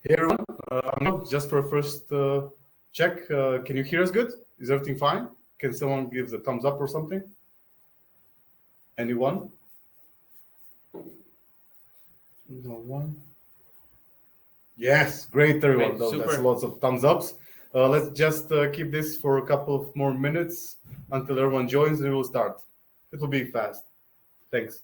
Hey everyone, just for a first check, can you hear us good? Is everything fine? Can someone give the thumbs up or something? Anyone? No one? Yes, great everyone. Great, That's super. lots of thumbs ups. Let's just keep this for a couple of more minutes until everyone joins and we will start. It will be fast. Thanks.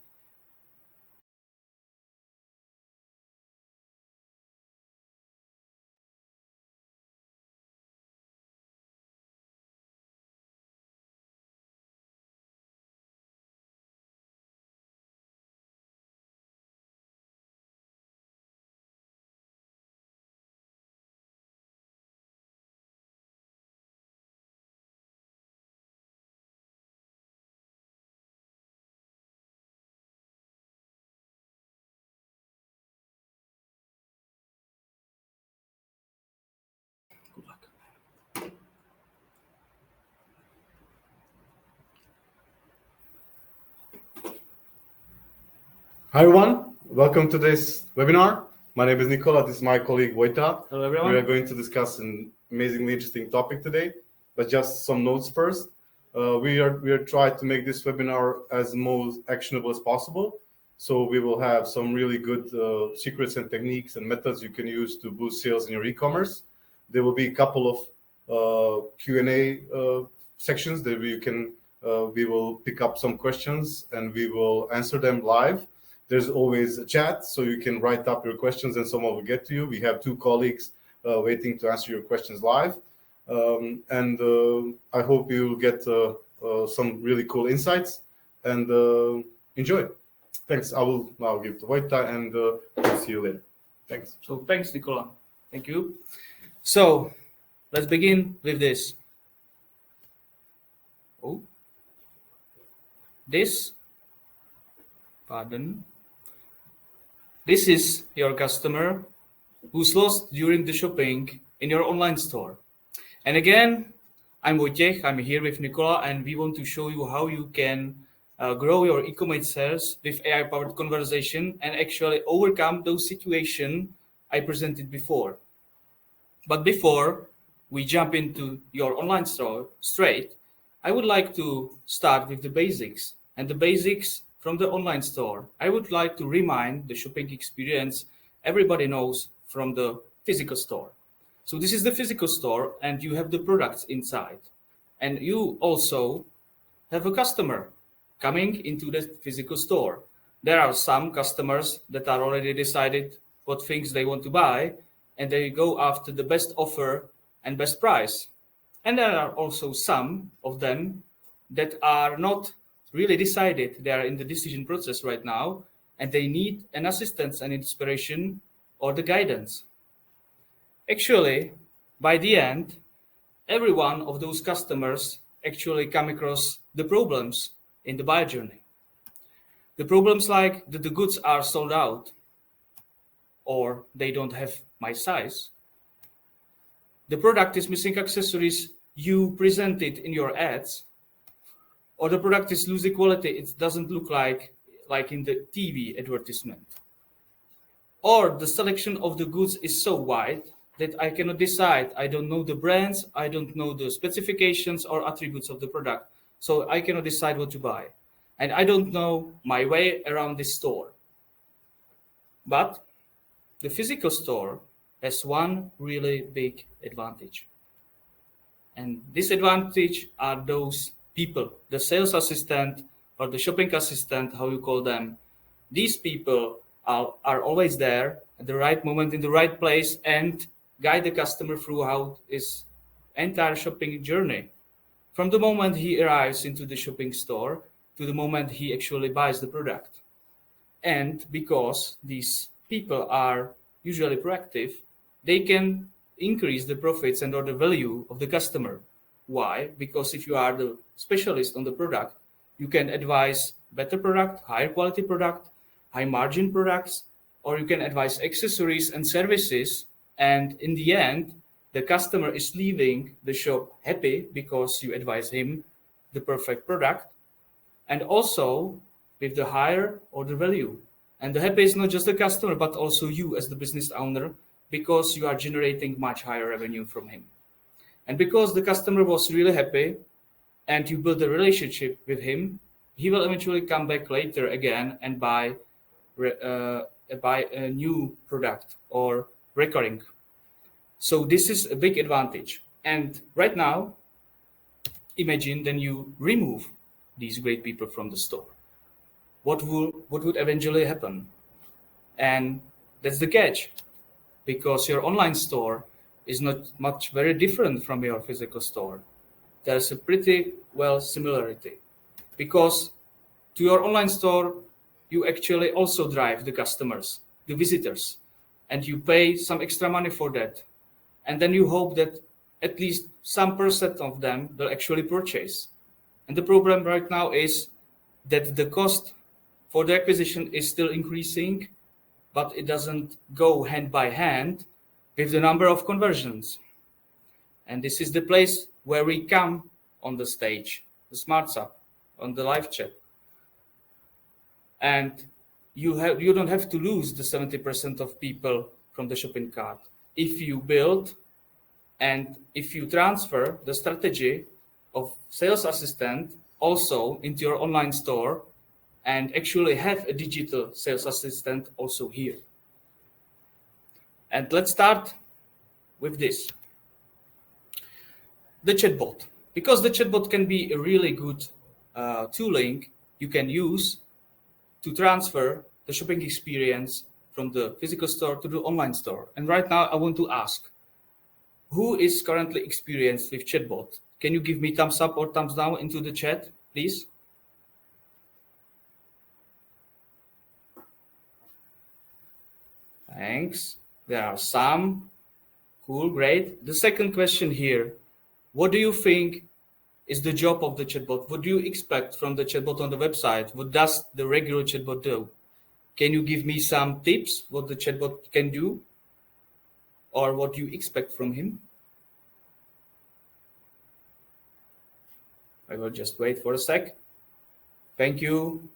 Good luck. Hi everyone, welcome to this webinar. My name is Nikola, this is my colleague Vojta. Hello, everyone. We are going to discuss an amazingly interesting topic today, but just some notes first. We are trying to make this webinar as most actionable as possible. So we will have some really good secrets and techniques and methods you can use to boost sales in your e-commerce. There will be a couple of Q&A sections that we will pick up some questions and we will answer them live. There's always a chat, so you can write up your questions and someone will get to you. We have two colleagues waiting to answer your questions live. I hope you will get some really cool insights and enjoy. Thanks. I will now give to Vojta and I'll see you later. Thanks. So thanks, Nikola. Thank you. So let's begin with this. This is your customer who's lost during the shopping in your online store. And again, I'm Wojciech, I'm here with Nikola, and we want to show you how you can grow your e-commerce sales with AI-powered conversation and actually overcome those situations I presented before. But before we jump into your online store straight, I would like to start with the basics. And the basics from the online store, I would like to remind the shopping experience everybody knows from the physical store. So this is the physical store and you have the products inside. And you also have a customer coming into the physical store. There are some customers that are already decided what things they want to buy and they go after the best offer and best price. And there are also some of them that are not really decided. They are in the decision process right now and they need an assistance and inspiration or the guidance. Actually, by the end, every one of those customers actually come across the problems in the buyer journey. The problems like that the goods are sold out or they don't have my size. The product is missing accessories you presented in your ads, or the product is losing quality, it doesn't look like in the TV advertisement. Or the selection of the goods is so wide that I cannot decide. I don't know the brands, I don't know the specifications or attributes of the product, so I cannot decide what to buy. And I don't know my way around this store. But the physical store has one really big advantage. And this advantage are those people, the sales assistant or the shopping assistant, how you call them. These people are always there at the right moment in the right place and guide the customer throughout his entire shopping journey. From the moment he arrives into the shopping store to the moment he actually buys the product. And because these people are usually proactive, they can increase the profits and or the value of the customer. Why? Because if you are the specialist on the product, you can advise better product, higher quality product, high margin products, or you can advise accessories and services. And in the end, the customer is leaving the shop happy because you advise him the perfect product and also with the higher order value. And the happy is not just the customer, but also you as the business owner because you are generating much higher revenue from him. And because the customer was really happy and you build a relationship with him, he will eventually come back later again and buy a new product or recurring. So this is a big advantage. And right now, imagine then you remove these great people from the store. What would eventually happen? And that's the catch, because your online store is not much very different from your physical store. There's a pretty well similarity, because to your online store, you actually also drive the customers, the visitors, and you pay some extra money for that. And then you hope that at least some percent of them will actually purchase. And the problem right now is that the cost for the acquisition is still increasing, but it doesn't go hand by hand with the number of conversions. And this is the place where we come on the stage, the Smartsupp, on the live chat. And you don't have to lose the 70% of people from the shopping cart if you build and if you transfer the strategy of sales assistant also into your online store and actually have a digital sales assistant also here. And let's start with this. The chatbot. Because the chatbot can be a really good tooling you can use to transfer the shopping experience from the physical store to the online store. And right now I want to ask, who is currently experienced with chatbot? Can you give me thumbs up or thumbs down into the chat, please? Thanks. There are some. Cool, great. The second question here, what do you think is the job of the chatbot? What do you expect from the chatbot on the website? What does the regular chatbot do? Can you give me some tips what the chatbot can do or what you expect from him? I will just wait for a sec. Thank you.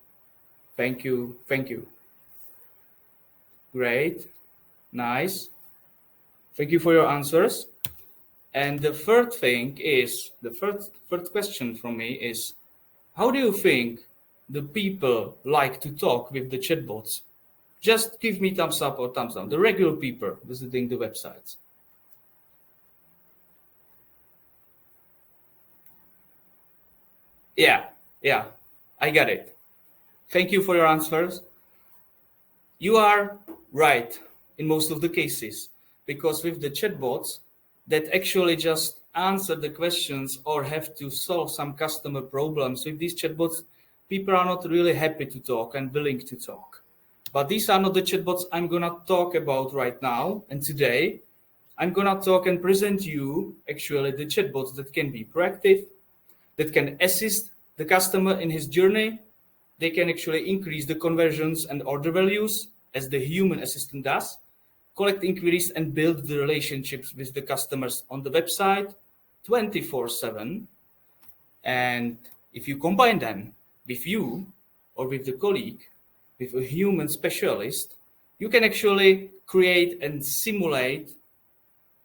Thank you. Thank you. Great. Nice. Thank you for your answers. And the third thing is, the third question from me is, how do you think the people like to talk with the chatbots? Just give me thumbs up or thumbs down. The regular people visiting the websites. Yeah, I got it. Thank you for your answers. You are right in most of the cases, because with the chatbots that actually just answer the questions or have to solve some customer problems, with these chatbots, people are not really happy to talk and willing to talk. But these are not the chatbots I'm gonna talk about right now. And today, I'm gonna talk and present you actually the chatbots that can be proactive, that can assist the customer in his journey. They can actually increase the conversions and order values as the human assistant does, collect inquiries and build the relationships with the customers on the website 24/7. And if you combine them with you or with the colleague, with a human specialist, you can actually create and simulate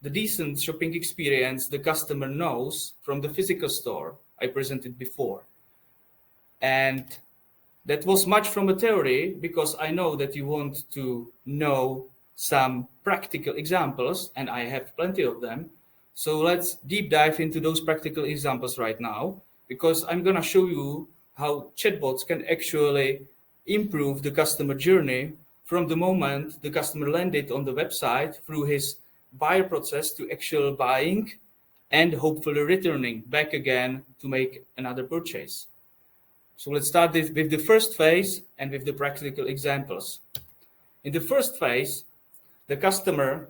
the decent shopping experience the customer knows from the physical store I presented before. And that was much from a theory, because I know that you want to know some practical examples, and I have plenty of them. So let's deep dive into those practical examples right now, because I'm going to show you how chatbots can actually improve the customer journey from the moment the customer landed on the website through his buyer process to actual buying and hopefully returning back again to make another purchase. So let's start with the first phase and with the practical examples. In the first phase, the customer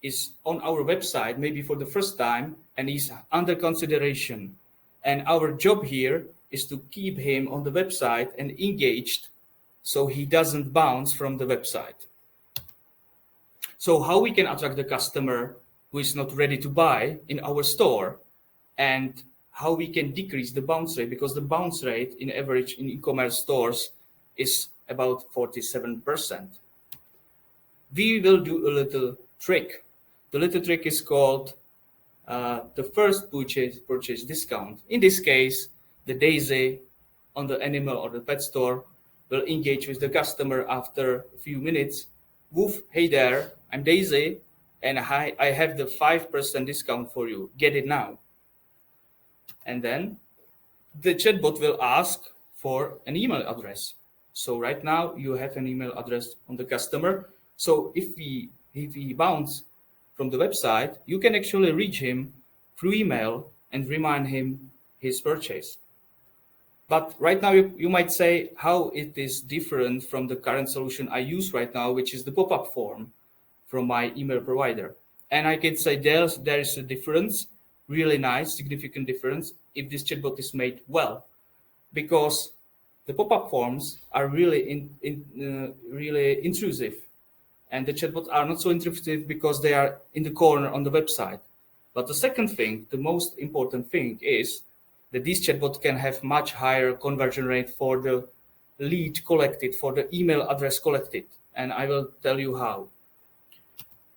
is on our website, maybe for the first time, and he's under consideration. And our job here is to keep him on the website and engaged so he doesn't bounce from the website. So how we can attract the customer who is not ready to buy in our store, and how we can decrease the bounce rate, because the bounce rate in average in e-commerce stores is about 47%. We will do a little trick. The little trick is called the first purchase discount. In this case, the Daisy on the animal or the pet store will engage with the customer after a few minutes. Woof, hey there, I'm Daisy, and I have the 5% discount for you. Get it now. And then the chatbot will ask for an email address. So right now you have an email address on the customer. So if he bounce from the website, you can actually reach him through email and remind him his purchase. But right now you might say how it is different from the current solution I use right now, which is the pop-up form from my email provider. And I can say there is a difference, really nice, significant difference if this chatbot is made well, because the pop-up forms are really really intrusive, and the chatbots are not so intrusive because they are in the corner on the website. But the second thing, the most important thing, is that these chatbots can have much higher conversion rate for the lead collected, for the email address collected, and I will tell you how.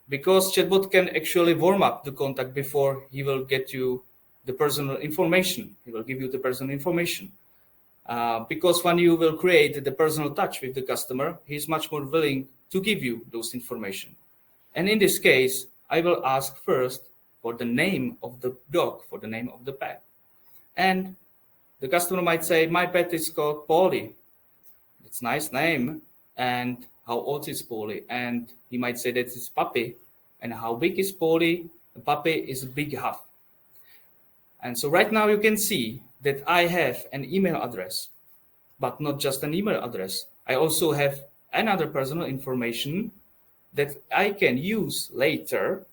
Because chatbot can actually warm up the contact before he will get you the personal information. He will give you the personal information. Because when you will create the personal touch with the customer, he's much more willing to give you those information. And in this case, I will ask first for the name of the dog, for the name of the pet. And the customer might say, my pet is called Polly. It's a nice name. And how old is Polly? And he might say that it's puppy. And how big is Polly? The puppy is a big huff. And so right now you can see that I have an email address, but not just an email address. I also have another personal information that I can use later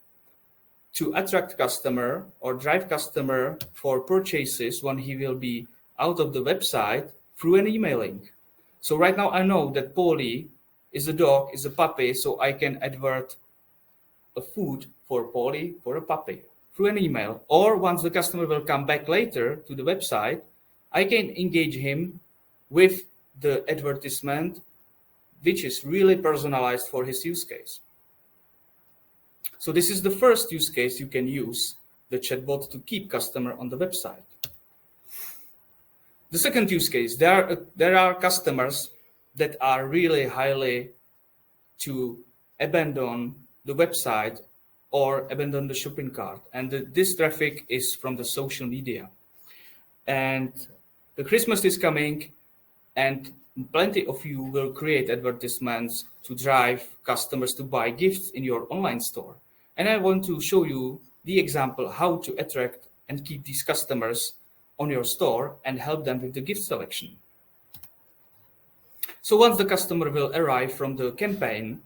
to attract customer or drive customer for purchases when he will be out of the website through an emailing. So right now I know that Polly is a dog, is a puppy, so I can advert a food for Polly, for a puppy, through an email. Or once the customer will come back later to the website, I can engage him with the advertisement, which is really personalized for his use case. So this is the first use case you can use the chatbot to keep customer on the website. The second use case, there are customers that are really highly to abandon the website or abandon the shopping cart. And this traffic is from the social media. And the Christmas is coming, and plenty of you will create advertisements to drive customers to buy gifts in your online store. And I want to show you the example how to attract and keep these customers on your store and help them with the gift selection. So once the customer will arrive from the campaign,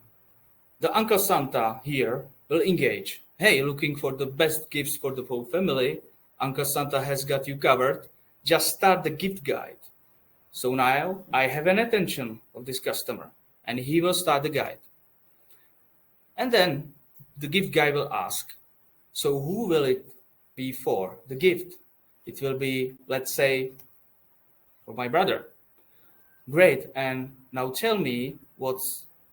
the Uncle Santa here will engage. Hey, looking for the best gifts for the whole family? Uncle Santa has got you covered. Just start the gift guide. So now I have an attention of this customer, and he will start the guide. And then the gift guy will ask, so who will it be for, the gift? It will be, let's say, for my brother. Great, and now tell me what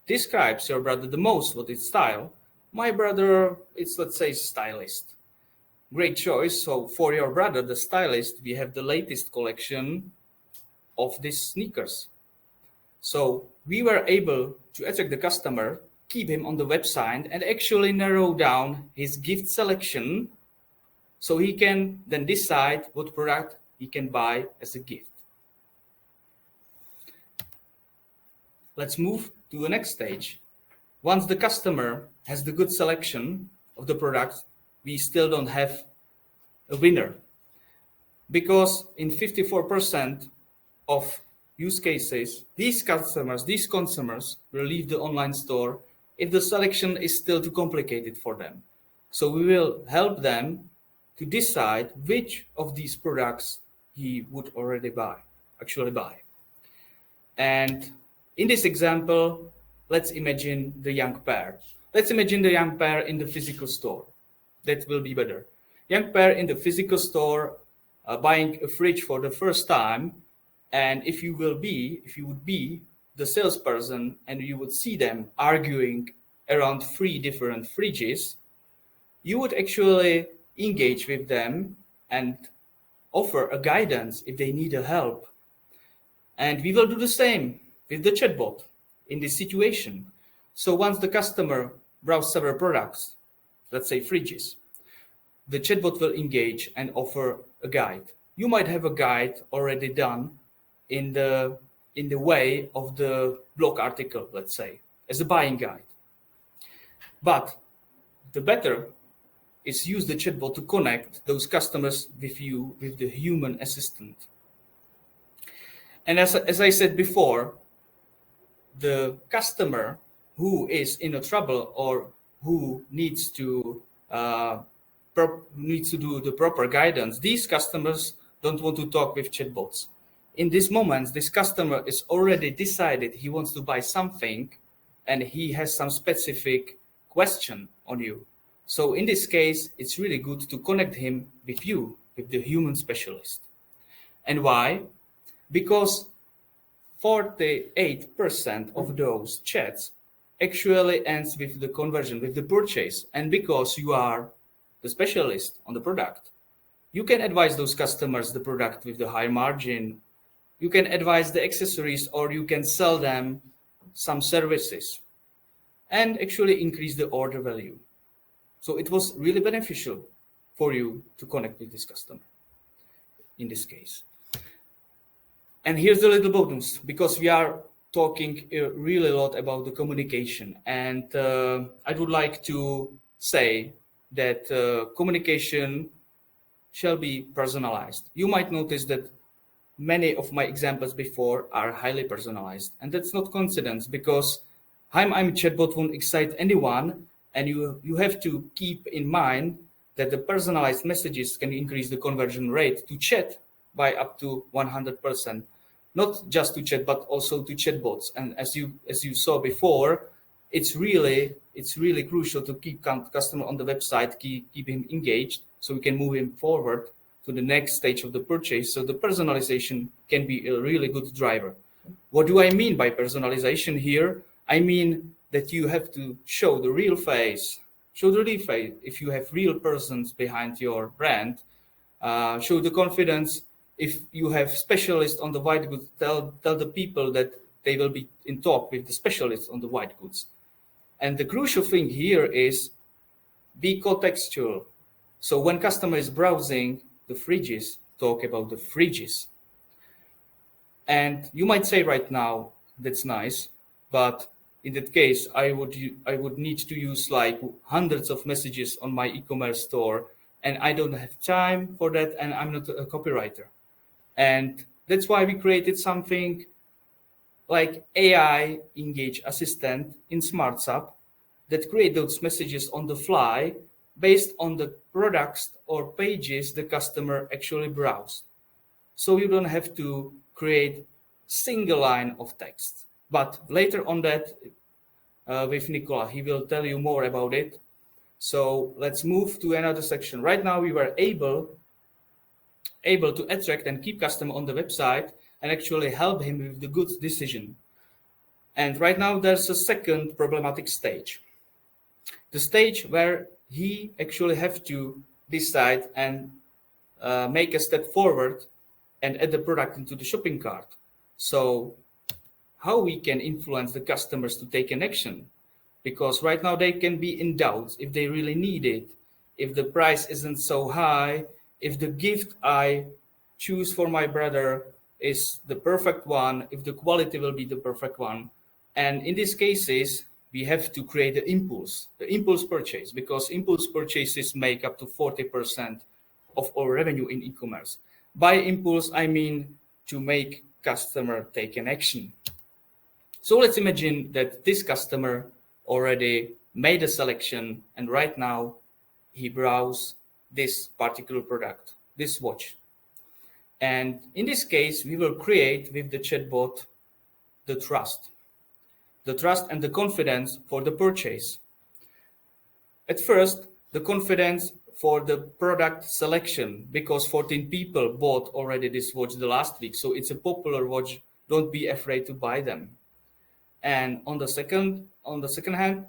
describes your brother the most, what is style. My brother, it's, let's say, stylist. Great choice. So for your brother, the stylist, we have the latest collection of these sneakers. So we were able to attract the customer, keep him on the website, and actually narrow down his gift selection so he can then decide what product he can buy as a gift. Let's move to the next stage. Once the customer has the good selection of the product, we still don't have a winner, because in 54% of use cases, these customers, these consumers will leave the online store if the selection is still too complicated for them. So we will help them to decide which of these products he would actually buy. And in this example, let's imagine the young pair. Let's imagine the young pair in the physical store. That will be better. Young pair in the physical store buying a fridge for the first time. And if you would be the salesperson and you would see them arguing around 3 different fridges, you would actually engage with them and offer a guidance if they need a help. And we will do the same with the chatbot in this situation. So once the customer browses several products, let's say fridges, the chatbot will engage and offer a guide. You might have a guide already done in the way of the blog article, let's say, as a buying guide. But the better is use the chatbot to connect those customers with you, with the human assistant. And as I said before, the customer who is in a trouble or who needs to do the proper guidance, these customers don't want to talk with chatbots. In this moment, this customer is already decided he wants to buy something and he has some specific question on you. So in this case, it's really good to connect him with you, with the human specialist. And why? Because 48% of those chats actually ends with the conversion, with the purchase. And because you are the specialist on the product, you can advise those customers the product with the high margin. You can advise the accessories, or you can sell them some services and actually increase the order value. So it was really beneficial for you to connect with this customer in this case. And here's the little bonus, because we are talking really a lot about the communication. And I would like to say that communication shall be personalized. You might notice that many of my examples before are highly personalized. And that's not coincidence, because I'm chatbot won't excite anyone. And you have to keep in mind that the personalized messages can increase the conversion rate to chat by up to 100%. Not just to chat, but also to chatbots. And as you saw before, it's really crucial to keep customer on the website, keep him engaged, so we can move him forward to the next stage of the purchase. So the personalization can be a really good driver. What do I mean by personalization here? I mean that you have to show the real face. If you have real persons behind your brand. Show the confidence. If you have specialists on the white goods, tell the people that they will be in talk with the specialists on the white goods. And the crucial thing here is be contextual. So when customer is browsing the fridges, talk about the fridges. And you might say right now, that's nice, but in that case, I would need to use like hundreds of messages on my e-commerce store, and I don't have time for that, and I'm not a copywriter. And that's why we created something like AI Engage Assistant in Smartsupp that create those messages on the fly based on the products or pages the customer actually browsed. So you don't have to create single line of text. But later on that, with Nicola, he will tell you more about it. So let's move to another section. Right now, we were able to attract and keep customer on the website and actually help him with the goods decision. And right now, there's a second problematic stage. The stage where he actually have to decide and make a step forward and add the product into the shopping cart. So how we can influence the customers to take an action? Because right now they can be in doubt if they really need it, if the price isn't so high, if the gift I choose for my brother is the perfect one, if the quality will be the perfect one. And in these cases, we have to create the impulse purchase, because impulse purchases make up to 40% of our revenue in e-commerce. By impulse, I mean to make customer take an action. So let's imagine that this customer already made a selection, and right now he browsed this particular product, this watch. And in this case, we will create with the chatbot the trust and the confidence for the purchase. At first, the confidence for the product selection, because 14 people bought already this watch the last week. So it's a popular watch. Don't be afraid to buy them. And on the second hand,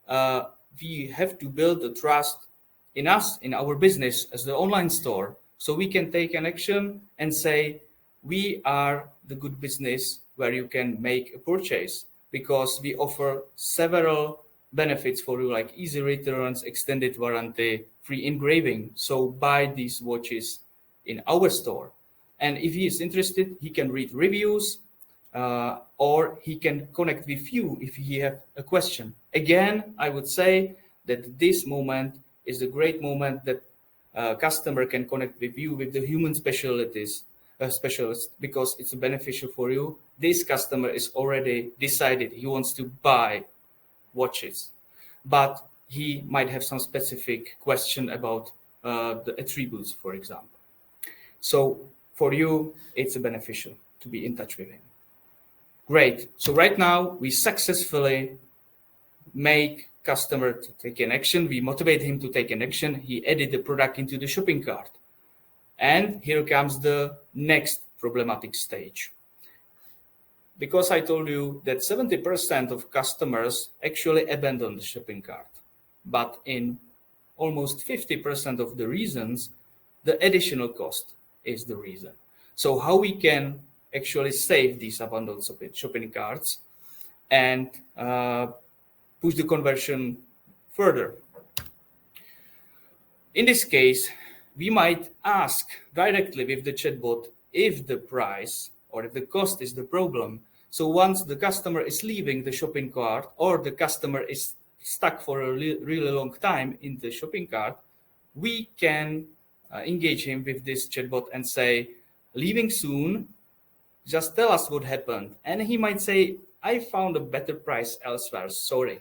we have to build the trust in us, in our business as the online store, so we can take an action and say, we are the good business where you can make a purchase, because we offer several benefits for you, like easy returns, extended warranty, free engraving. So buy these watches in our store. And if he is interested, he can read reviews, or he can connect with you if he have a question. Again, I would say that this moment is a great moment that customer can connect with you, with the human specialist, because it's beneficial for you. This customer is already decided he wants to buy watches, but he might have some specific question about the attributes, for example. So for you, it's beneficial to be in touch with him. Great. So right now we successfully make customer to take an action. We motivate him to take an action. He added the product into the shopping cart. And here comes the next problematic stage. Because I told you that 70% of customers actually abandon the shopping cart, but in almost 50% of the reasons, the additional cost is the reason. So how we can actually save these abandoned shopping carts and push the conversion further? In this case, we might ask directly with the chatbot if the price or if the cost is the problem. So once the customer is leaving the shopping cart, or the customer is stuck for a really long time in the shopping cart, we can engage him with this chatbot and say, leaving soon, just tell us what happened. And he might say, I found a better price elsewhere, sorry.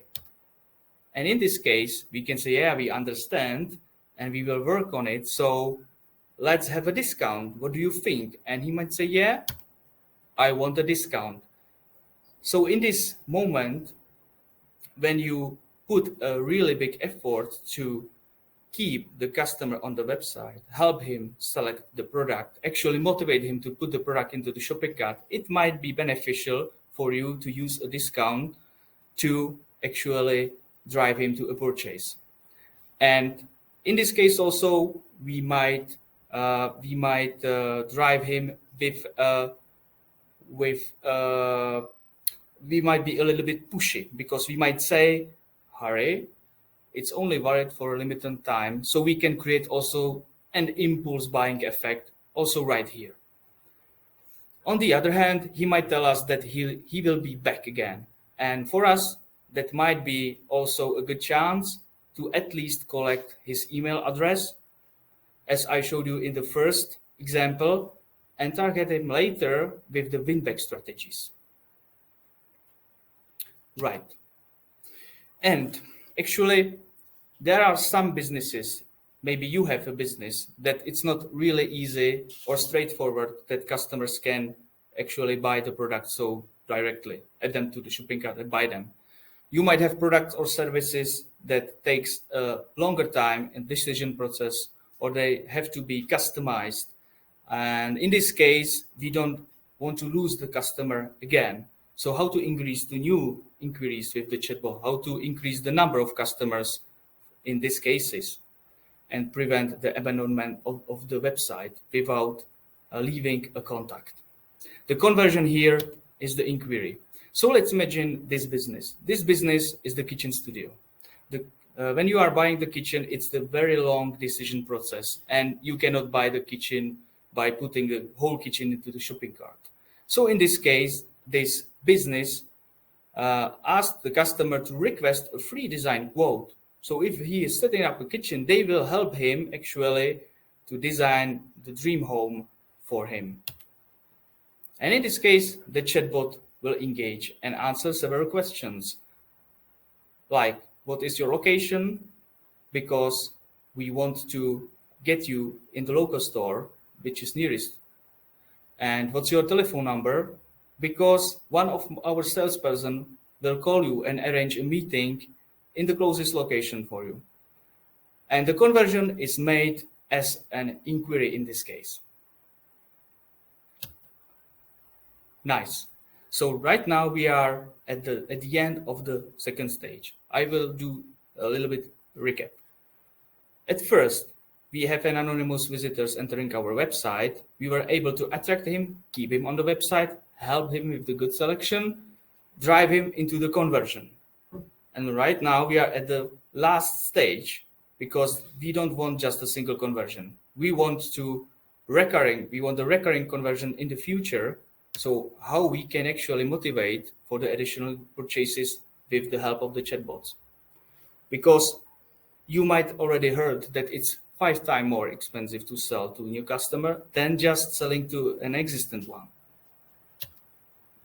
And in this case, we can say, yeah, we understand and we will work on it. So let's have a discount. What do you think? And he might say, yeah, I want a discount. So in this moment, when you put a really big effort to keep the customer on the website, help him select the product, actually motivate him to put the product into the shopping cart, it might be beneficial for you to use a discount to actually drive him to a purchase. And in this case also, we might drive him we might be a little bit pushy, because we might say, hurry, it's only valid for a limited time. So we can create also an impulse buying effect also right here. On the other hand, he might tell us that he will be back again. And for us, that might be also a good chance to at least collect his email address, as I showed you in the first example, and target him later with the win-back strategies. Right. And actually, there are some businesses, maybe you have a business, that it's not really easy or straightforward that customers can actually buy the product so directly, add them to the shopping cart and buy them. You might have products or services that takes a longer time in decision process, or they have to be customized. And in this case, we don't want to lose the customer again. So how to increase the new inquiries with the chatbot, how to increase the number of customers in these cases and prevent the abandonment of the website without leaving a contact. The conversion here is the inquiry. So let's imagine this business. This business is the kitchen studio. When you are buying the kitchen, it's the very long decision process, and you cannot buy the kitchen by putting the whole kitchen into the shopping cart. So in this case, this business asked the customer to request a free design quote. So if he is setting up a kitchen, they will help him actually to design the dream home for him. And in this case, the chatbot will engage and answer several questions, like, what is your location? Because we want to get you in the local store, which is nearest. And what's your telephone number? Because one of our salesperson will call you and arrange a meeting in the closest location for you. And the conversion is made as an inquiry in this case. Nice. So right now we are at the end of the second stage. I will do a little bit recap. At first, we have an anonymous visitors entering our website. We were able to attract him, keep him on the website, help him with the good selection, drive him into the conversion. And right now we are at the last stage because we don't want just a single conversion. We want the recurring conversion in the future. So how we can actually motivate for the additional purchases with the help of the chatbots. Because you might already heard that it's 5 times more expensive to sell to a new customer than just selling to an existing one.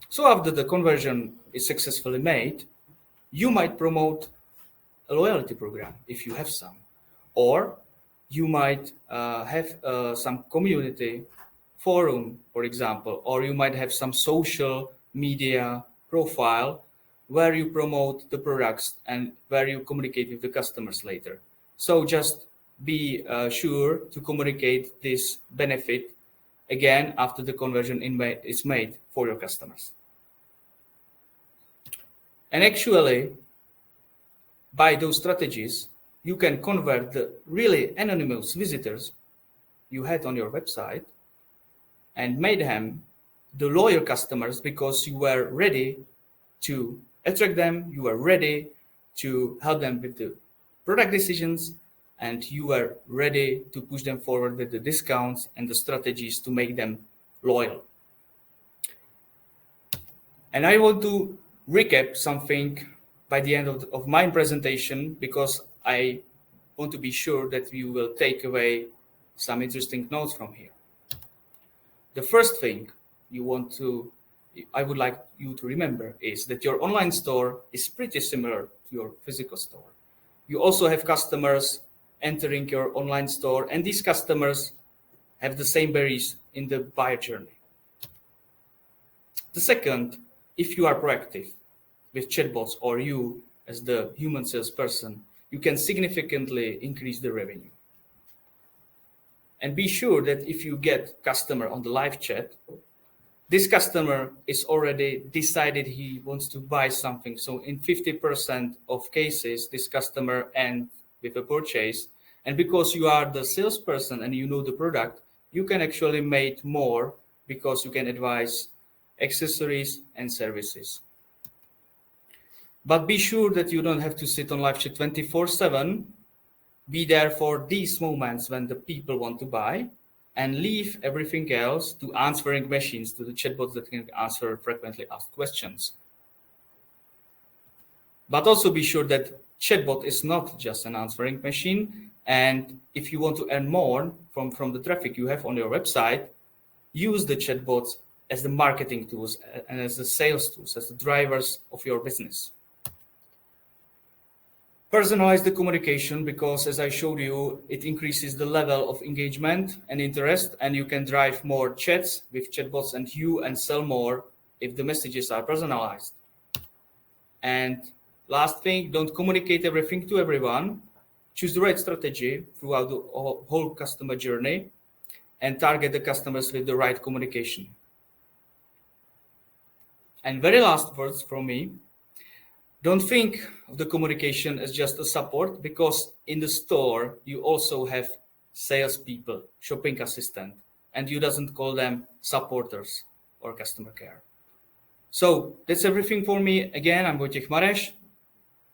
So after the conversion is successfully made, you might promote a loyalty program if you have some, or you might have some community forum, for example, or you might have some social media profile where you promote the products and where you communicate with the customers later. So just be sure to communicate this benefit again after the conversion is made for your customers. And actually, by those strategies, you can convert the really anonymous visitors you had on your website and made them the loyal customers because you were ready to attract them, you were ready to help them with the product decisions, and you were ready to push them forward with the discounts and the strategies to make them loyal. And I want to recap something by the end of my presentation because I want to be sure that you will take away some interesting notes from here. The first thing I would like you to remember is that your online store is pretty similar to your physical store. You also have customers entering your online store, and these customers have the same barriers in the buyer journey. The second, if you are proactive with chatbots or you as the human salesperson, you can significantly increase the revenue. And be sure that if you get customer on the live chat, this customer is already decided he wants to buy something. So in 50% of cases, this customer ends with a purchase. And because you are the salesperson and you know the product, you can actually make more because you can advise accessories and services. But be sure that you don't have to sit on live chat 24/7. Be there for these moments when the people want to buy and leave everything else to answering machines, to the chatbots that can answer frequently asked questions. But also be sure that chatbot is not just an answering machine. And if you want to earn more from the traffic you have on your website, use the chatbots as the marketing tools and as the sales tools, as the drivers of your business. Personalize the communication because, as I showed you, it increases the level of engagement and interest, and you can drive more chats with chatbots and sell more if the messages are personalized. And last thing, don't communicate everything to everyone. Choose the right strategy throughout the whole customer journey and target the customers with the right communication. And very last words from me. Don't think of the communication as just a support because in the store, you also have salespeople, shopping assistant, and you doesn't call them supporters or customer care. So that's everything for me. Again, I'm Wojciech Mareš,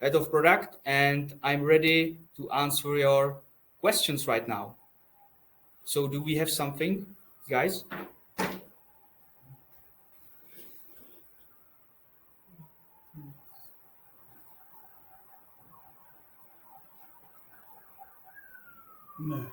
head of product, and I'm ready to answer your questions right now. So do we have something, guys? No.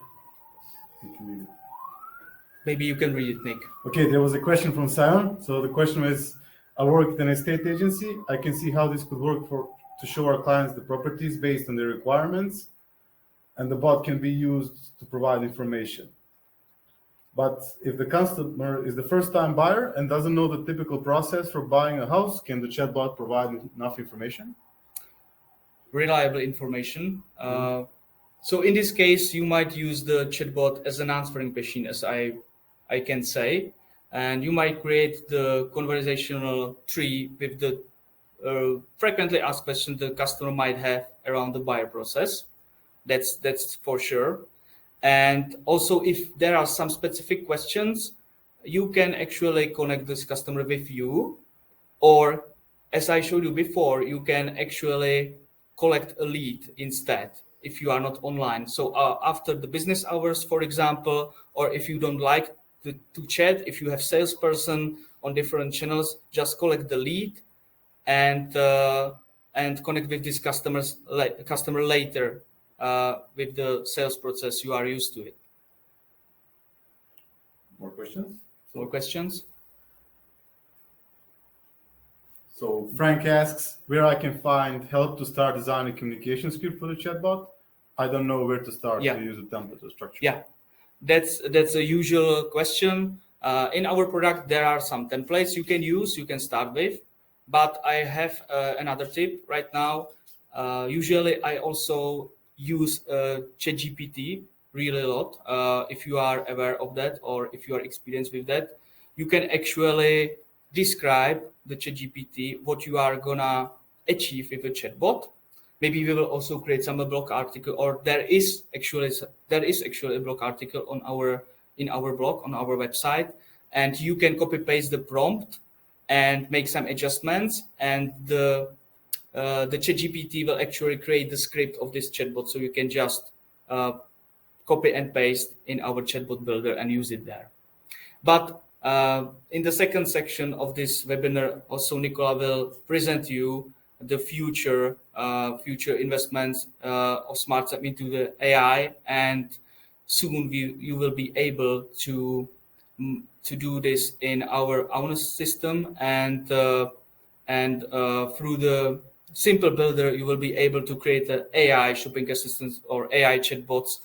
Maybe you can read it, Nick. Okay, there was a question from Sion. So the question was, I work at an estate agency. I can see how this could work to show our clients the properties based on their requirements, and the bot can be used to provide information. But if the customer is the first-time buyer and doesn't know the typical process for buying a house, can the chatbot provide enough information? Reliable information. So in this case, you might use the chatbot as an answering machine, as I can say, and you might create the conversational tree with the frequently asked questions the customer might have around the buyer process. That's for sure. And also, if there are some specific questions, you can actually connect this customer with you, or as I showed you before, you can actually collect a lead instead if you are not online. So after the business hours, for example, or if you don't like to chat, if you have salesperson on different channels, just collect the lead and connect with this customer later with the sales process you are used to it. More questions? More questions? So Frank asks where I can find help to start designing communication script for the chatbot. I don't know where to start to use a template or structure. Yeah, that's a usual question. In our product, there are some templates you can use, you can start with, but I have another tip right now. Usually I also use ChatGPT really a lot. If you are aware of that, or if you are experienced with that, you can actually describe the ChatGPT what you are gonna achieve with a chatbot. Maybe we will also create some blog article, or there is actually a blog article in our blog on our website, and you can copy paste the prompt and make some adjustments, and the ChatGPT will actually create the script of this chatbot, so you can just copy and paste in our chatbot builder and use it there. But in the second section of this webinar, also Nicola will present you the future investments of Smartsupp into the AI, and soon you will be able to do this in our own system, and through the simple builder you will be able to create an AI shopping assistants or AI chatbots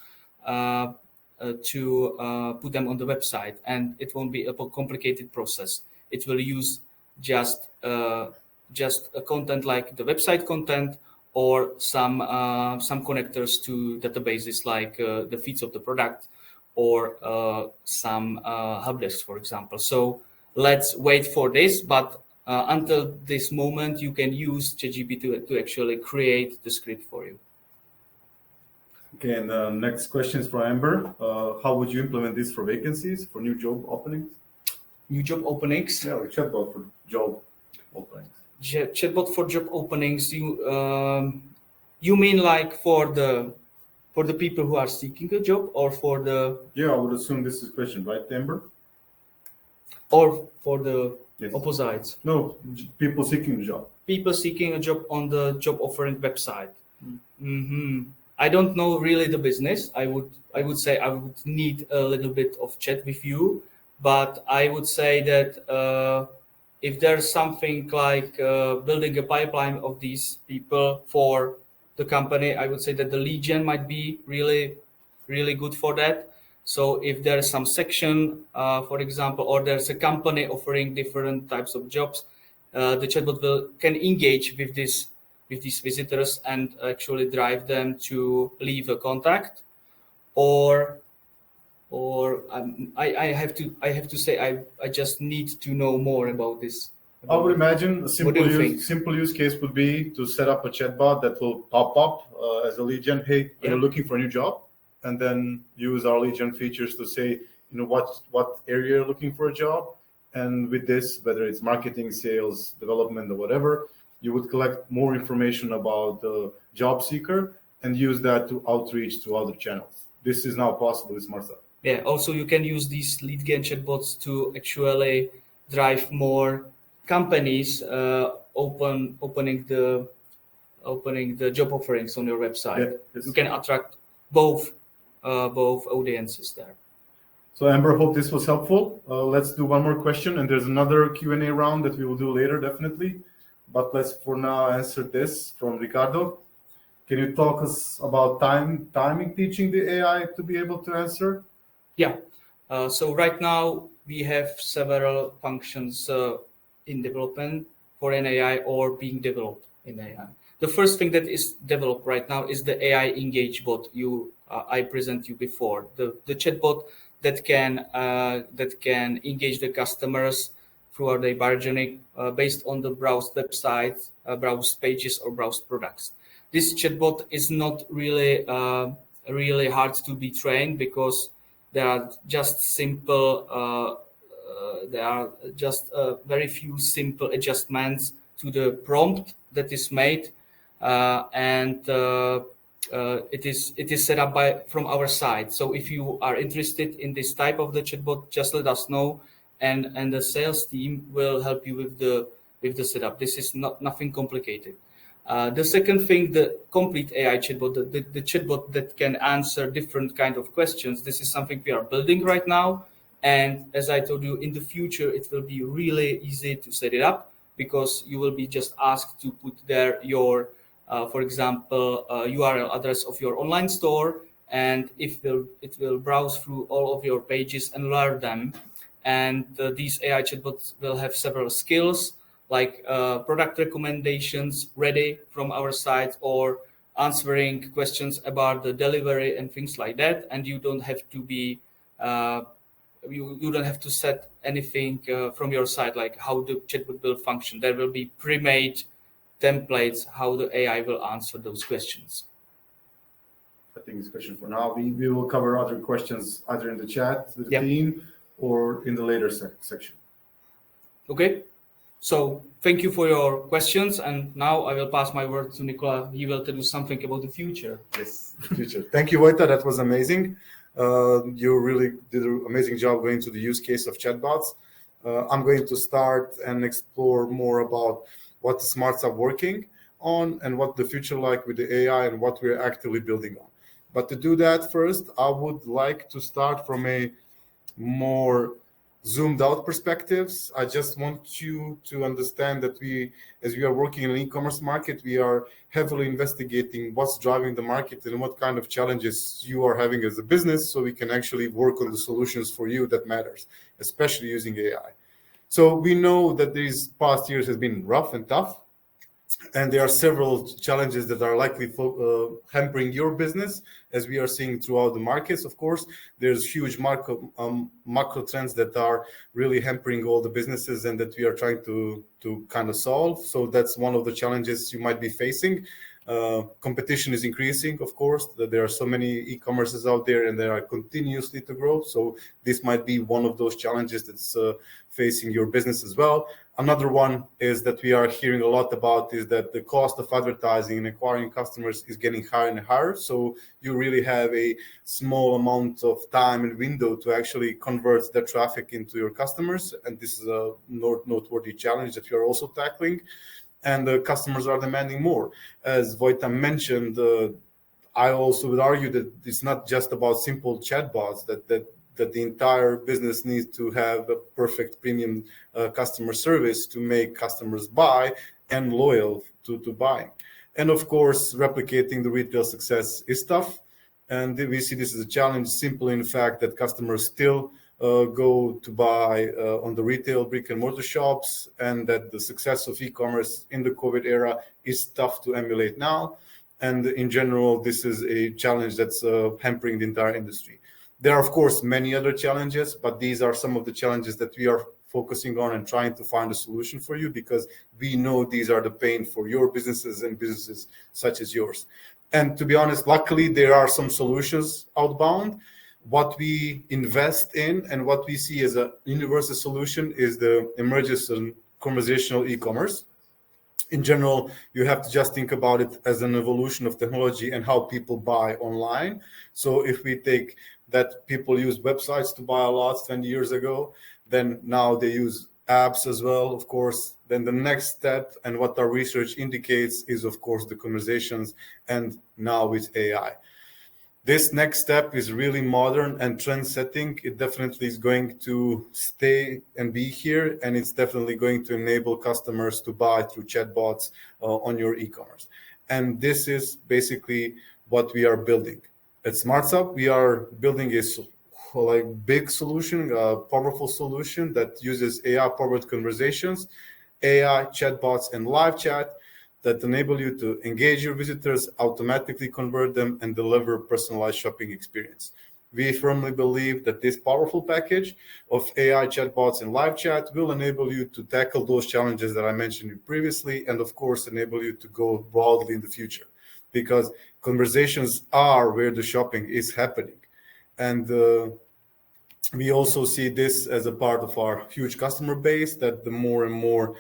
to put them on the website, and it won't be a complicated process. It will use just a content like the website content, or some connectors to databases like the feeds of the product, or some help desks, for example. So let's wait for this, but until this moment you can use ChatGPT to actually create the script for you. Okay, and the next question is for Amber. How would you implement this for vacancies, for new job openings? New job openings? Yeah, like chatbot for job openings. Chatbot for job openings. You mean like for the people who are seeking a job, or for the? Yeah, I would assume this is a question, right, Amber? Or for the opposites? No, people seeking a job. People seeking a job on the job offering website. I don't know really the business. I would say I would need a little bit of chat with you, but I would say that if there's something like building a pipeline of these people for the company, I would say that the lead gen might be really, really good for that. So if there's some section, for example, or there's a company offering different types of jobs, the chatbot can engage with these visitors and actually drive them to leave a contact, or I have to say I just need to know more about this. I would imagine a simple use case would be to set up a chatbot that will pop up as a lead gen. Hey, are you looking for a new job? And then use our lead gen features to say, what area you're looking for a job. And with this, whether it's marketing, sales, development, or whatever, you would collect more information about the job seeker and use that to outreach to other channels. This is now possible with Smartsupp. Yeah. Also, you can use these lead gen chatbots to actually drive more companies opening the job offerings on your website. You can attract both audiences there. So Amber, hope this was helpful. Let's do one more question, and there's another Q&A round that we will do later, definitely. But let's for now answer this from Ricardo. Can you talk us about timing teaching the AI to be able to answer? Yeah. So right now we have several functions in development for an AI or being developed in AI. The first thing that is developed right now is the AI Engage bot I presented you before, the chatbot that can engage the customers throughout the buyer journey based on the browsed websites, browsed pages, or browsed products. This chatbot is not really really hard to be trained because there are just very few simple adjustments to the prompt that is made, and it is set up from our side. So if you are interested in this type of the chatbot, just let us know, and the sales team will help you with the setup. This is nothing complicated. The second thing, the complete AI chatbot, the chatbot that can answer different kind of questions. This is something we are building right now. And as I told you, in the future, it will be really easy to set it up because you will be just asked to put there your, for example, URL address of your online store, and it will browse through all of your pages and learn them. And these AI chatbots will have several skills like product recommendations ready from our site, or answering questions about the delivery and things like that. And you don't have to be you don't have to set anything from your side, like how the chatbot will function. There will be pre-made templates how the AI will answer those questions. I think it's a question for now. We will cover other questions either in the chat with the team or in the later section. Okay. So thank you for your questions. And now I will pass my word to Nicola. He will tell you something about the future. Yes, the future. Thank you, Vojta. That was amazing. You really did an amazing job going to the use case of chatbots. I'm going to start and explore more about what the Smartsupp working on and what the future like with the AI and what we're actively building on. But to do that first, I would like to start from a more zoomed out perspectives. I just want you to understand that as we are working in an e-commerce market, we are heavily investigating what's driving the market and what kind of challenges you are having as a business, so we can actually work on the solutions for you that matters, especially using AI. So we know that these past years has been rough and tough, and there are several challenges that are likely hampering your business, as we are seeing throughout the markets. Of course, there's huge macro trends that are really hampering all the businesses and that we are trying to kind of solve. So that's one of the challenges you might be facing. Competition is increasing, of course. There are so many e-commerces out there and they are continuously to grow. So this might be one of those challenges that's facing your business as well. Another one is that we are hearing a lot about is that the cost of advertising and acquiring customers is getting higher and higher. So you really have a small amount of time and window to actually convert the traffic into your customers. And this is a noteworthy challenge that we are also tackling. And the customers are demanding more. As Vojta mentioned, I also would argue that it's not just about simple chatbots, that the entire business needs to have a perfect premium customer service to make customers buy and loyal to buying. And of course, replicating the retail success is tough. And we see this as a challenge simply in the fact that customers still go to buy on the retail brick and mortar shops, and that the success of e-commerce in the COVID era is tough to emulate now. And in general, this is a challenge that's hampering the entire industry. There are, of course, many other challenges, but these are some of the challenges that we are focusing on and trying to find a solution for you, because we know these are the pain for your businesses and businesses such as yours. And to be honest, luckily, there are some solutions outbound. What we invest in and what we see as a universal solution is the emergence of conversational e-commerce. In general, you have to just think about it as an evolution of technology and how people buy online. So if we take that people use websites to buy a lot 20 years ago, then now they use apps as well, of course. Then the next step, and what our research indicates, is of course the conversations, and now with AI. This next step is really modern and trend-setting. It definitely is going to stay and be here, and it's definitely going to enable customers to buy through chatbots on your e-commerce. And this is basically what we are building. At Smartsupp, we are building a big solution, a powerful solution that uses AI-powered conversations, AI, chatbots, and live chat that enable you to engage your visitors, automatically convert them, and deliver personalized shopping experience. we firmly believe that this powerful package of AI chatbots and live chat will enable you to tackle those challenges that I mentioned previously, and of course enable you to go broadly in the future, because conversations are where the shopping is happening. And we also see this as a part of our huge customer base, that the more and more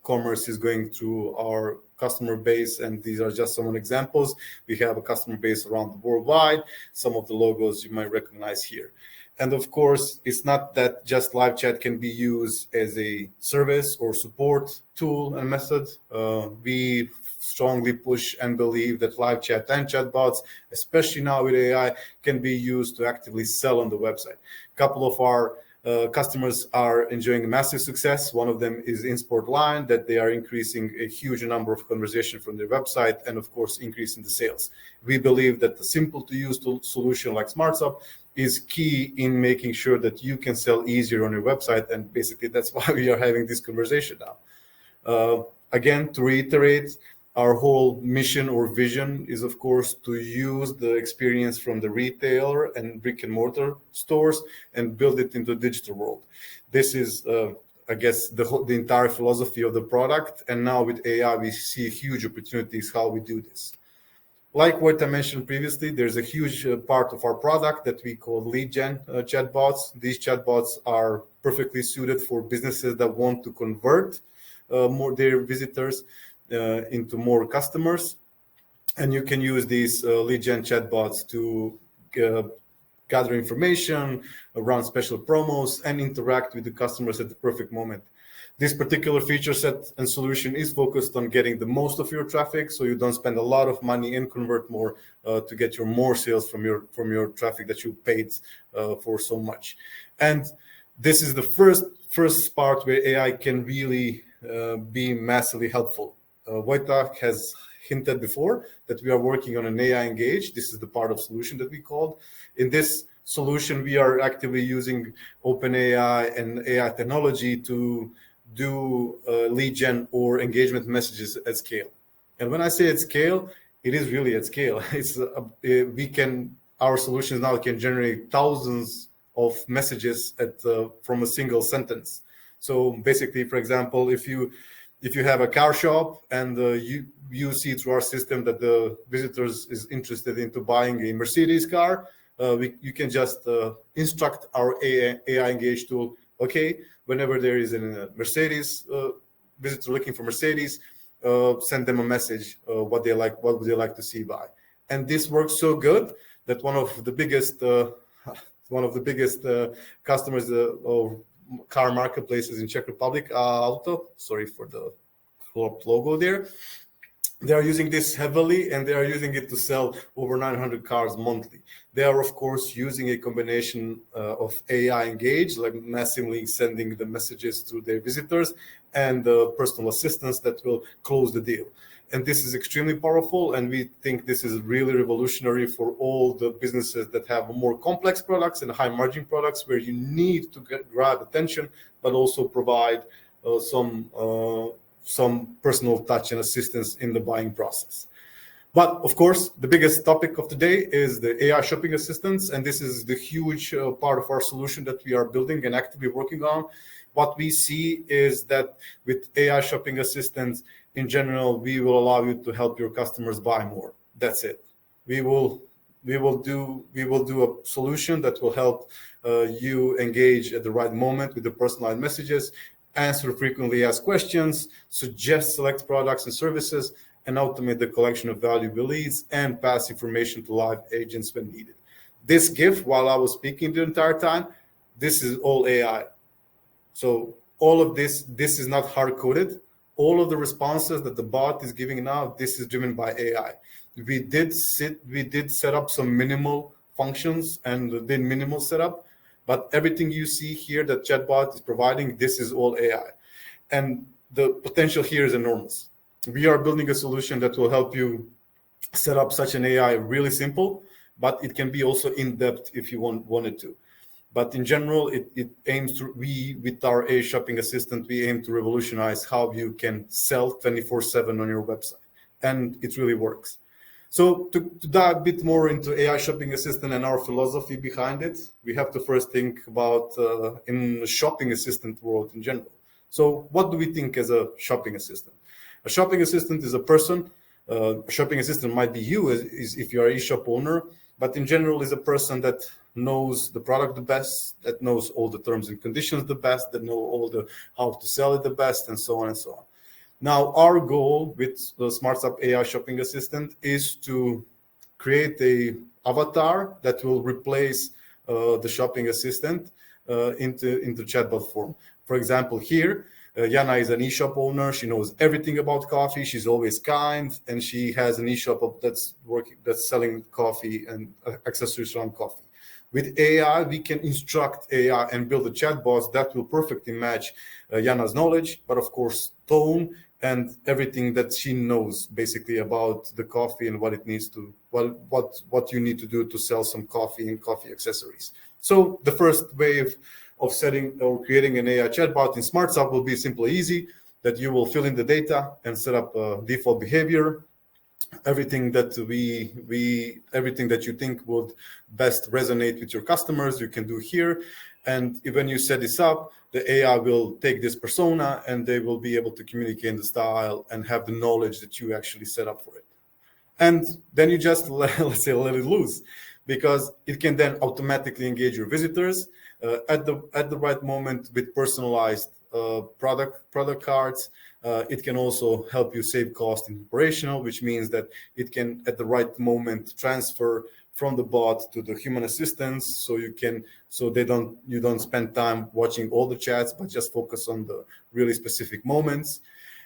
commerce is going through our customer base, and these are just some examples. We have a customer base around the worldwide. Some of the logos you might recognize here. And of course, it's not that just live chat can be used as a service or support tool and method. We strongly push and believe that live chat and chatbots, especially now with AI, can be used to actively sell on the website. A couple of our customers are enjoying massive success. One of them is InSport Line, that they are increasing a huge number of conversations from their website and, of course, increasing the sales. We believe that the simple to use solution like Smartsupp is key in making sure that you can sell easier on your website. And basically, that's why we are having this conversation now. Again, to reiterate, our whole mission or vision is, of course, to use the experience from the retailer and brick and mortar stores and build it into the digital world. This is, I guess, the entire philosophy of the product. And now with AI, we see huge opportunities how we do this. Like what I mentioned previously, there's a huge part of our product that we call lead gen chatbots. These chatbots are perfectly suited for businesses that want to convert more their visitors into more customers, and you can use these lead gen chatbots to gather information, run special promos, and interact with the customers at the perfect moment. This particular feature set and solution is focused on getting the most of your traffic, so you don't spend a lot of money and convert more to get your more sales from your traffic that you paid for so much. And this is the first part where AI can really be massively helpful. Wojtek has hinted before that we are working on an AI Engage. This is the part of solution that we called. In this solution, we are actively using OpenAI and AI technology to do lead gen or engagement messages at scale. And when I say at scale, it is really at scale. It's our solutions now can generate thousands of messages from a single sentence. So basically, for example, if you have a car shop and you see through our system that the visitors is interested into buying a Mercedes car, you can just instruct our AI Engage tool, okay, whenever there is a Mercedes visitor looking for Mercedes, send them a message, what would they like to see buy. And this works so good that one of the biggest customers of car marketplaces in Czech Republic, Auto, sorry for the logo there, they are using this heavily, and they are using it to sell over 900 cars monthly. They are, of course, using a combination of AI Engage, like massively sending the messages to their visitors, and personal assistants that will close the deal. And this is extremely powerful, and we think this is really revolutionary for all the businesses that have more complex products and high margin products, where you need to grab attention, but also provide some personal touch and assistance in the buying process. But of course, the biggest topic of today is the AI shopping assistants, and this is the huge part of our solution that we are building and actively working on. What we see is that with AI shopping assistants, in general, we will allow you to help your customers buy more. That's it. We will do a solution that will help you engage at the right moment with the personalized messages, answer frequently asked questions, suggest select products and services, and automate the collection of valuable leads and pass information to live agents when needed. This GIF, while I was speaking the entire time, this is all AI. So all of this is not hard-coded. All of the responses that the bot is giving now, this is driven by AI. We did set up some minimal functions and did minimal setup, but everything you see here that chatbot is providing, this is all AI. And the potential here is enormous. We are building a solution that will help you set up such an AI really simple, but it can be also in-depth if you wanted to. But in general, it aims to, with our AI shopping assistant, we aim to revolutionize how you can sell 24/7 on your website. And it really works. So to dive a bit more into AI shopping assistant and our philosophy behind it, we have to first think about in the shopping assistant world in general. So what do we think as a shopping assistant? A shopping assistant is a person. A shopping assistant might be you if you are an e-shop owner, but in general is a person that knows the product the best, that knows all the terms and conditions the best, that know all the how to sell it the best, and so on and so on. Now, our goal with the Smartsupp AI shopping assistant is to create a avatar that will replace the shopping assistant into chatbot form. For example, here, Jana is an e-shop owner. She knows everything about coffee. She's always kind, and she has an e-shop that's selling coffee and accessories around coffee. With AI, we can instruct AI and build a chatbot that will perfectly match Jana's knowledge, but of course, tone and everything that she knows basically about the coffee and what it needs to, what you need to do to sell some coffee and coffee accessories. So the first wave of setting or creating an AI chatbot in Smartsupp will be simple, easy, that you will fill in the data and set up a default behavior. Everything that everything that you think would best resonate with your customers, you can do here. And when you set this up, the AI will take this persona and they will be able to communicate in the style and have the knowledge that you actually set up for it. And then you just let's say let it loose, because it can then automatically engage your visitors at the right moment with personalized product cards. It can also help you save cost in operational, which means that it can at the right moment transfer from the bot to the human assistants, so you don't spend time watching all the chats, but just focus on the really specific moments.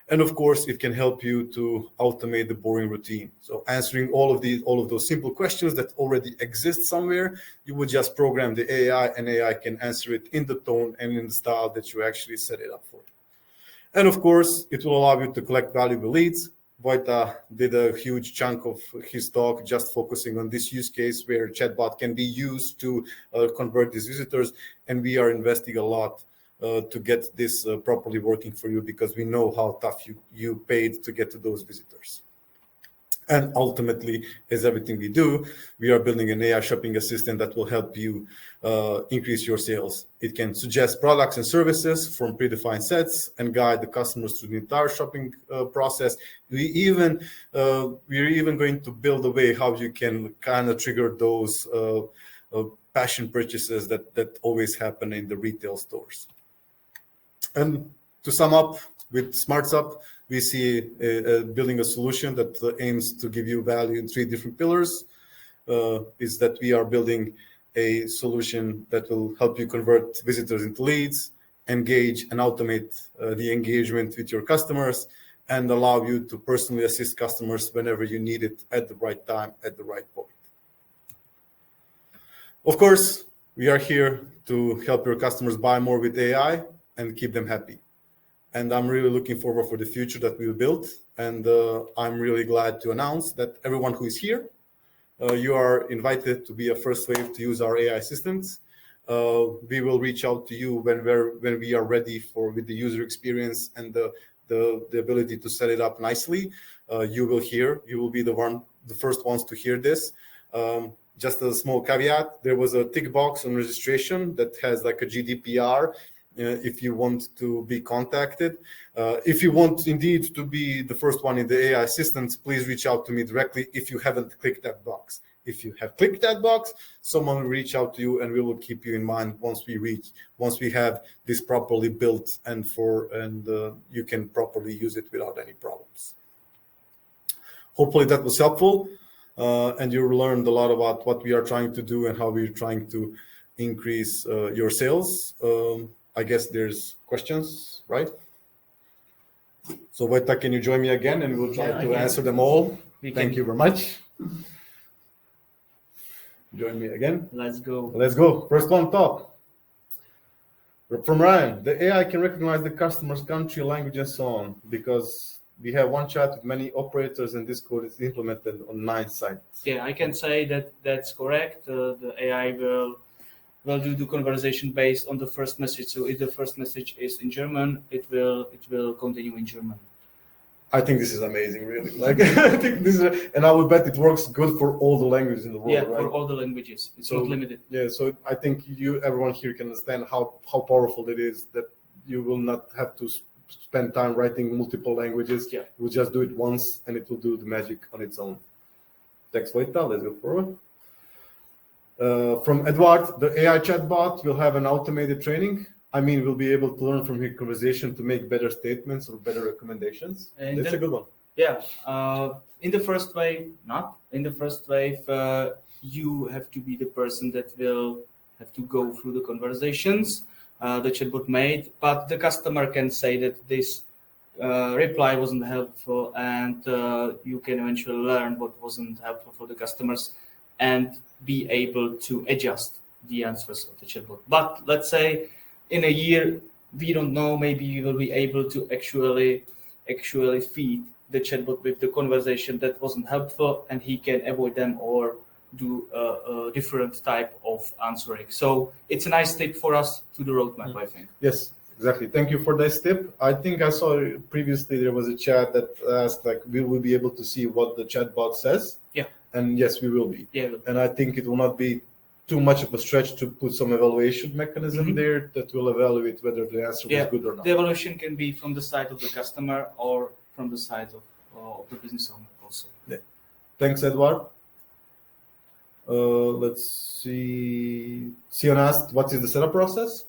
And of course, it can help you to automate the boring routine. So answering all of those simple questions that already exist somewhere, you would just program the AI, and AI can answer it in the tone and in the style that you actually set it up for. And of course, it will allow you to collect valuable leads. Vojta did a huge chunk of his talk just focusing on this use case where chatbot can be used to convert these visitors. And we are investing a lot to get this properly working for you, because we know how tough you paid to get to those visitors. And ultimately, as everything we do, we are building an AI shopping assistant that will help you increase your sales. It can suggest products and services from predefined sets and guide the customers through the entire shopping process. We're even going to build a way how you can kind of trigger those passion purchases that always happen in the retail stores. And to sum up, with Smartsupp, we see building a solution that aims to give you value in 3 different pillars. Is that we are building a solution that will help you convert visitors into leads, engage and automate the engagement with your customers, and allow you to personally assist customers whenever you need it at the right time, at the right point. Of course, we are here to help your customers buy more with AI and keep them happy. And I'm really looking forward for the future that we'll build. And I'm really glad to announce that everyone who is here, you are invited to be a first wave to use our AI assistants. We will reach out to you when we are ready with the user experience and the ability to set it up nicely. You will be the first ones to hear this. Just a small caveat, there was a tick box on registration that has like a GDPR. If you want to be contacted. If you want indeed to be the first one in the AI assistants, please reach out to me directly if you haven't clicked that box. If you have clicked that box, someone will reach out to you and we will keep you in mind once we have this properly built and you can properly use it without any problems. Hopefully that was helpful and you learned a lot about what we are trying to do and how we're trying to increase your sales. I guess there's questions, right? So Vojta, can you join me again and we'll try to answer them all? Thank you very much. Join me again. Let's go. First one, top. From Ryan, the AI can recognize the customer's country, language, and so on, because we have one chat with many operators and this code is implemented on 9 sites. Yeah, I can say that that's correct. The AI will do the conversation based on the first message. So if the first message is in German, it will continue in German. I think this is amazing, really. Like, I think this is, and I would bet it works good for all the languages in the world, Yeah, right? for all the languages. It's So, not limited. Yeah, so I think everyone here can understand how powerful it is that you will not have to spend time writing multiple languages. Yeah. We'll just do it once, and it will do the magic on its own. Thanks, Vojta. Let's go forward. From Edward, the AI chatbot will have an automated training. I mean, we'll be able to learn from your conversation to make better statements or better recommendations. And That's a good one. Yeah. In the first wave, not. In the first wave, you have to be the person that will have to go through the conversations the chatbot made, but the customer can say that this reply wasn't helpful, and you can eventually learn what wasn't helpful for the customers and be able to adjust the answers of the chatbot. But let's say in a year, we don't know, maybe you will be able to actually feed the chatbot with the conversation that wasn't helpful, and he can avoid them or do a different type of answering. So it's a nice tip for us to the roadmap, I think. Yes, exactly. Thank you for this tip. I think I saw previously there was a chat that asked, like, will we be able to see what the chatbot says? Yeah. And yes, we will be. Yeah. And I think it will not be too much of a stretch to put some evaluation mechanism there that will evaluate whether the answer was good or not. The evaluation can be from the side of the customer or from the side of the business owner also. Yeah. Thanks, Edward. Let's see. Sion asked, what is the setup process?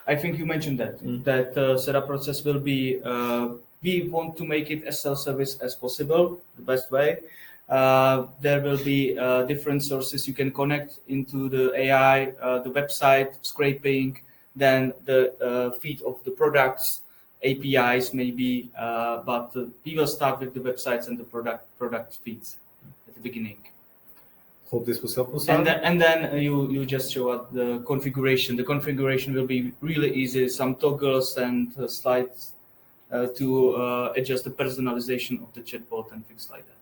I think you mentioned that setup process will be, we want to make it as self-service as possible, the best way. There will be different sources you can connect into the AI, the website, scraping, then the feed of the products, APIs maybe, but we will start with the websites and the product feeds at the beginning. Hope this was helpful. And then you just show up the configuration. The configuration will be really easy, some toggles and slides to adjust the personalization of the chatbot and things like that.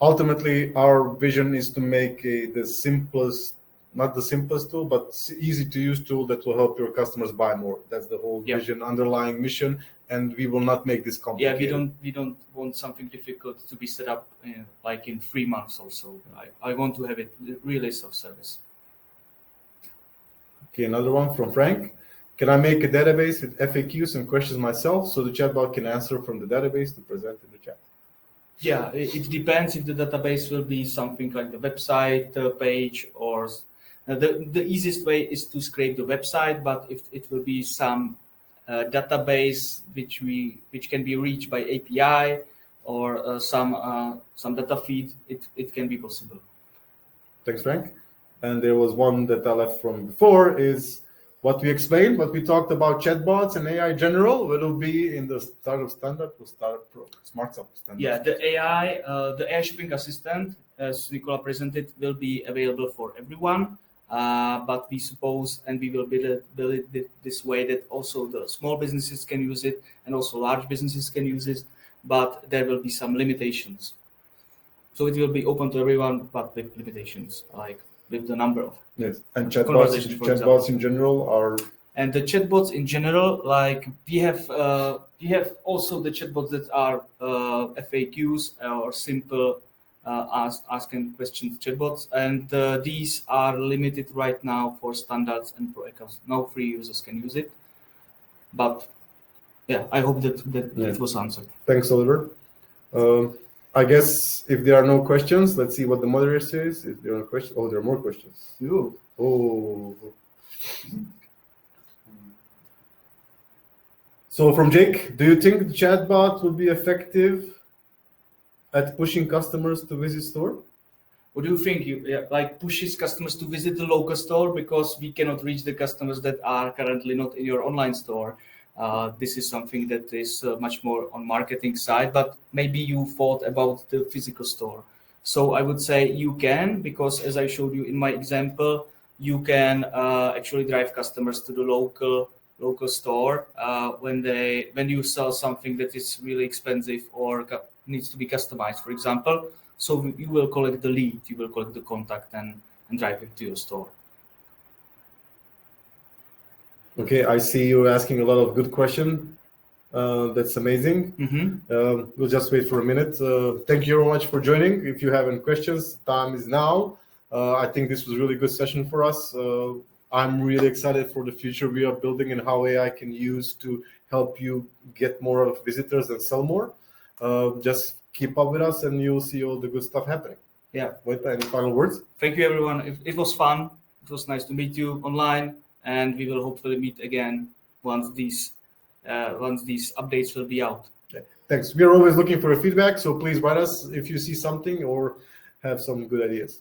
Ultimately, our vision is to make the simplest, not the simplest tool, but easy to use tool that will help your customers buy more. That's the whole vision, underlying mission, and we will not make this complicated. Yeah, we don't want something difficult to be set up like in 3 months or so. I want to have it really self-service. Okay, another one from Frank. Can I make a database with FAQs and questions myself so the chatbot can answer from the database to present in the chat? Yeah, it depends if the database will be something like the website page or the easiest way is to scrape the website, but if it will be some database which can be reached by API or some data feed, it can be possible. Thanks, Frank. And there was one that I left from before is what we explained, what we talked about chatbots and AI in general, will be in the Startup Standard or Startup Pro, Smartsupp Standard. Yeah, the AI shopping assistant, as Nicola presented, will be available for everyone. But we suppose, and we will build it this way that also the small businesses can use it and also large businesses can use it, but there will be some limitations. So it will be open to everyone, but with limitations, like with the number of and chatbots in general are. And the chatbots in general, like we have also the chatbots that are FAQs or simple asking questions chatbots, and these are limited right now for standards and pro accounts. No free users can use it, but yeah, I hope that it was answered. Thanks, Oliver. I guess if there are no questions, let's see what the moderator says. If there are questions, there are more questions. So from Jake, do you think the chatbot will be effective at pushing customers to visit store? What do you think? Like pushes customers to visit the local store because we cannot reach the customers that are currently not in your online store. This is something that is much more on marketing side, but maybe you thought about the physical store. So I would say you can, because as I showed you in my example, you can actually drive customers to the local store when you sell something that is really expensive or needs to be customized, for example. So you will collect the lead, you will collect the contact and drive it to your store. Okay, I see you asking a lot of good questions. That's amazing. Mm-hmm. We'll just wait for a minute. Thank you very much for joining. If you have any questions, time is now. I think this was a really good session for us. I'm really excited for the future we are building and how AI can use to help you get more of visitors and sell more. Just keep up with us and you'll see all the good stuff happening. Yeah. Wait, any final words? Thank you, everyone. It was fun. It was nice to meet you online, and we will hopefully meet again once these updates will be out. Okay. Thanks. We are always looking for feedback, so please write us if you see something or have some good ideas.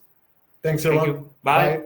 Thanks, everyone. Thank you. Bye.